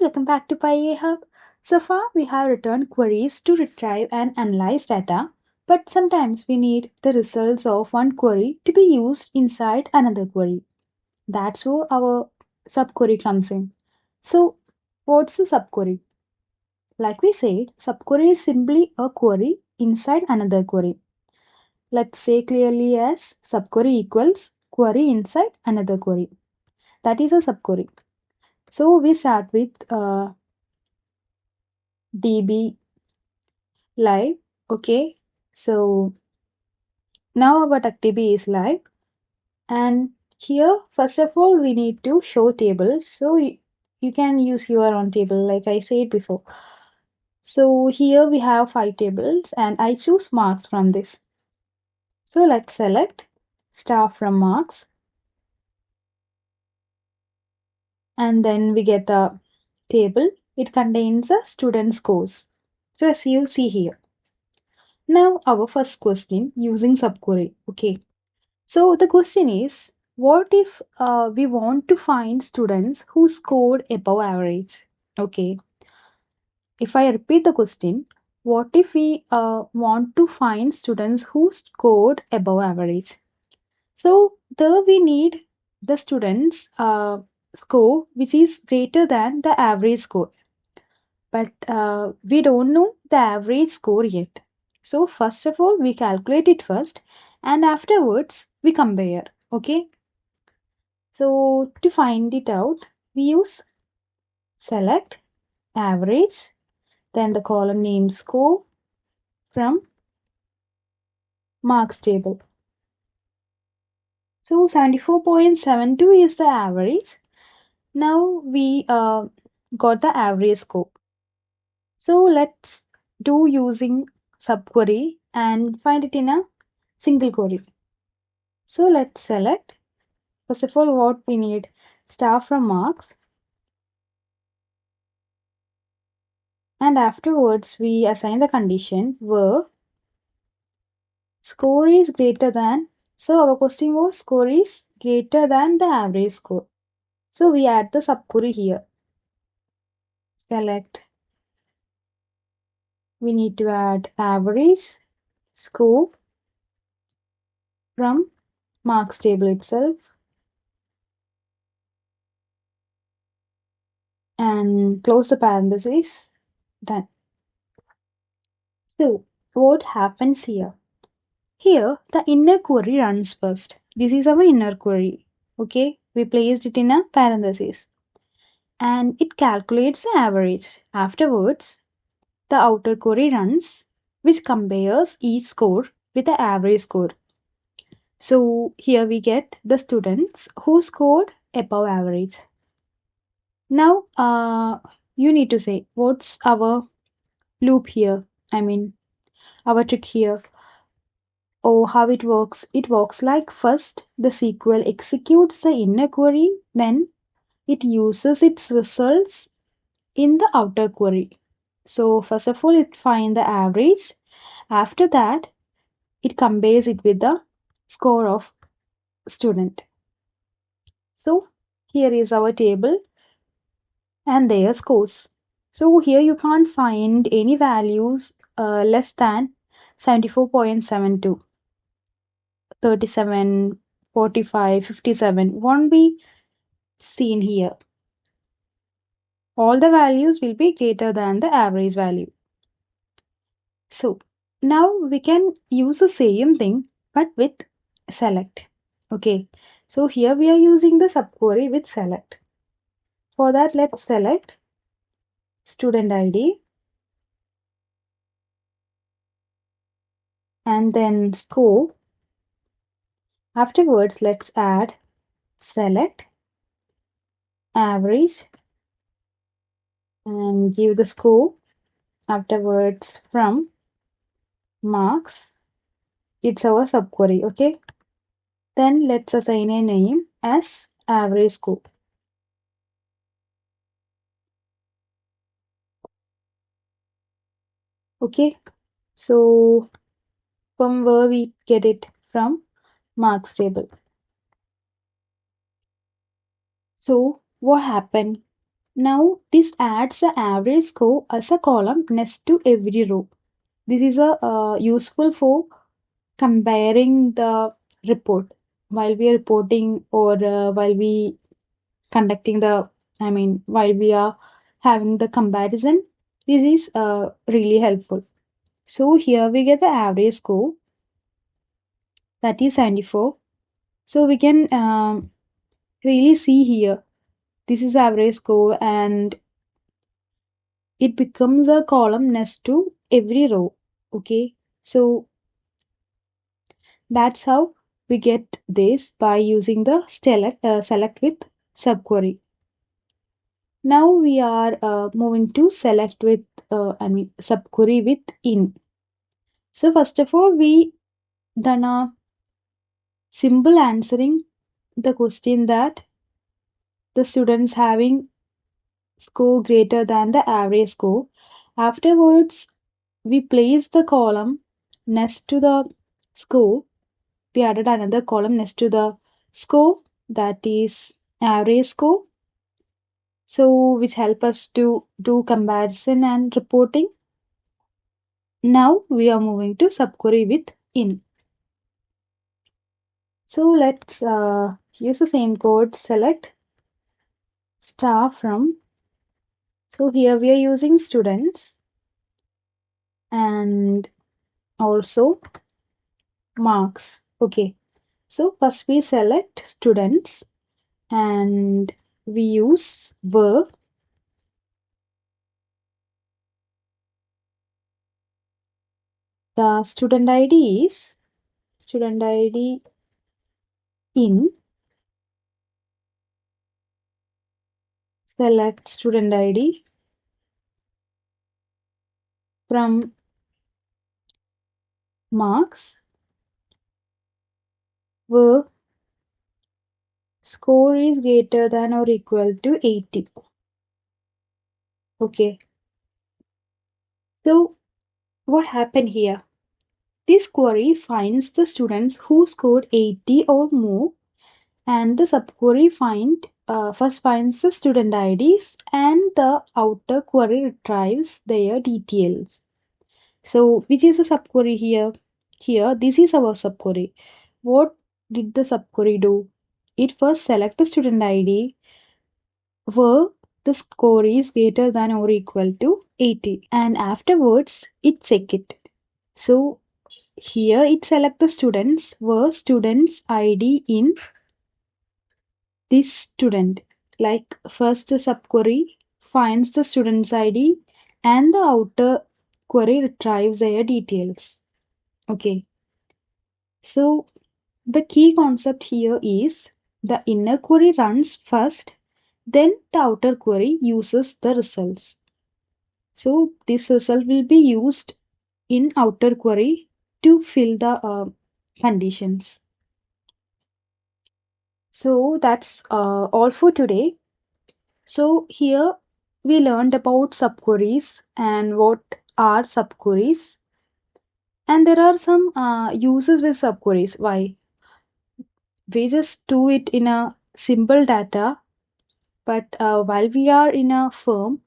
welcome back to PyAI Hub. So far, we have returned queries to retrieve and analyze data, but sometimes we need the results of one query to be used inside another query. That's where our subquery comes in. So, what's a subquery? Like we said, subquery is simply a query inside another query. Let's say clearly as subquery equals query inside another query. That is a subquery. So we start with db live. Okay, so now our DB is live, and here first of all we need to show tables. So you can use your own table like I said before. So here we have 5 tables and I choose marks from this. So let's select star from marks, and then we get the table. It contains the student scores. So as you see here. Now our first question using subquery. Okay. So the question is, what if we want to find students who scored above average? Okay. If I repeat the question, what if we want to find students who scored above average? So there we need the students score which is greater than the average score. But we don't know the average score yet. So first of all, we calculate it first and afterwards we compare. Okay. So to find it out, we use select average, then the column name score from marks table. So 74.72 is the average. Now we got the average score. So let's do using subquery and find it in a single query. So let's select, first of all, what we need, star from marks, and afterwards we assign the condition where score is greater than, so our question was score is greater than the average score. So we add the subquery here. Select, we need to add average score from marks table itself, and close the parenthesis. Done. So what happens here? Here the inner query runs first. This is our inner query. Okay, we placed it in a parenthesis and it calculates the average. Afterwards, the outer query runs, which compares each score with the average score. So here we get the students who scored above average. Now you need to say what's our loop here, I mean our trick here. Oh, how it works. It works like first the SQL executes the inner query, then it uses its results in the outer query. So first of all, it finds the average. After that, it compares it with the score of student. So here is our table and their scores. So here you can't find any values less than 74.72. 37, 45, 57 won't be seen here. All the values will be greater than the average value. So now we can use the same thing but with select. Okay, so here we are using the subquery with select. For that, let's select student ID and then score. Afterwards, let's add select average and give the score. Afterwards, from marks, it's our subquery. Okay, then let's assign a name as average score. Okay, so from where we get it, from marks table. So what happened? Now this adds the average score as a column next to every row. This is useful for comparing the report while we are reporting, or while we conducting the, while we are having the comparison. This is really helpful. So here we get the average score, that is 74. So we can really see here, this is average score, and it becomes a column next to every row. Okay, so that's how we get this by using the select with subquery. Now we are moving to select with subquery with in. So first of all, we done a simple answering the question that the students having score greater than the average score. Afterwards, we place the column next to the score. We added another column next to the score, that is average score. So which help us to do comparison and reporting. Now we are moving to subquery with in. So let's use the same code, select star from. So here we are using students and also marks. Okay, so first we select students and we use verb. The student ID is student ID in, select student ID from marks, where score is greater than or equal to 80. Okay, so what happened here? This query finds the students who scored 80 or more, and the subquery first finds the student IDs, and the outer query retrieves their details. So which is the subquery here? Here, this is our subquery. What did the subquery do? It first select the student ID where the score is greater than or equal to 80, and afterwards it check it. So here it select the students where students ID in this student. Like first the subquery finds the student's ID and the outer query retrieves their details. Okay, so the key concept here is the inner query runs first, then the outer query uses the results. So this result will be used in outer query to fill the conditions. So that's all for today. So here we learned about subqueries and what are subqueries, and there are some uses with subqueries. Why? We just do it in a simple data, but while we are in a firm,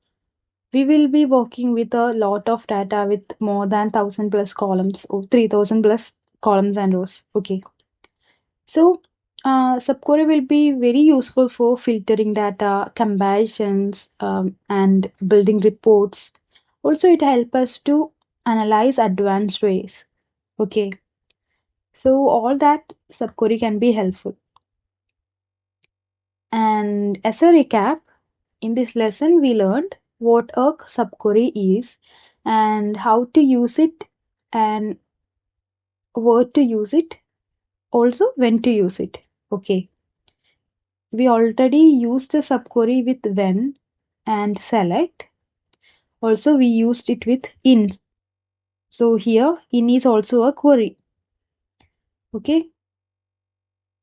we will be working with a lot of data with more than 1000 plus columns or 3000 plus columns and rows. Okay, so subquery will be very useful for filtering data, comparisons, and building reports. Also, it helps us to analyze advanced ways. Okay, so all that subquery can be helpful. And as a recap, in this lesson we learned what a subquery is and how to use it and where to use it, also when to use it. Okay, we already used the subquery with when and select. Also we used it with in. So here in is also a query. Okay,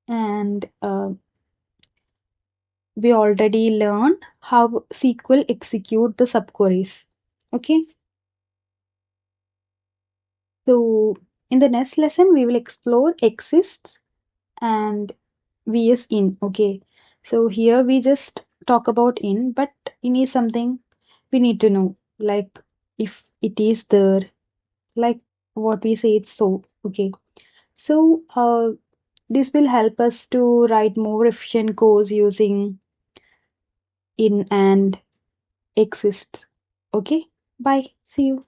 and we already learned how SQL execute the subqueries. Okay, so in the next lesson we will explore exists and vs in. Okay, so here we just talk about in, but in is something we need to know. Like if it is there, like what we say it's so. Okay. So this will help us to write more efficient codes using in and exists. Okay. Bye. See you.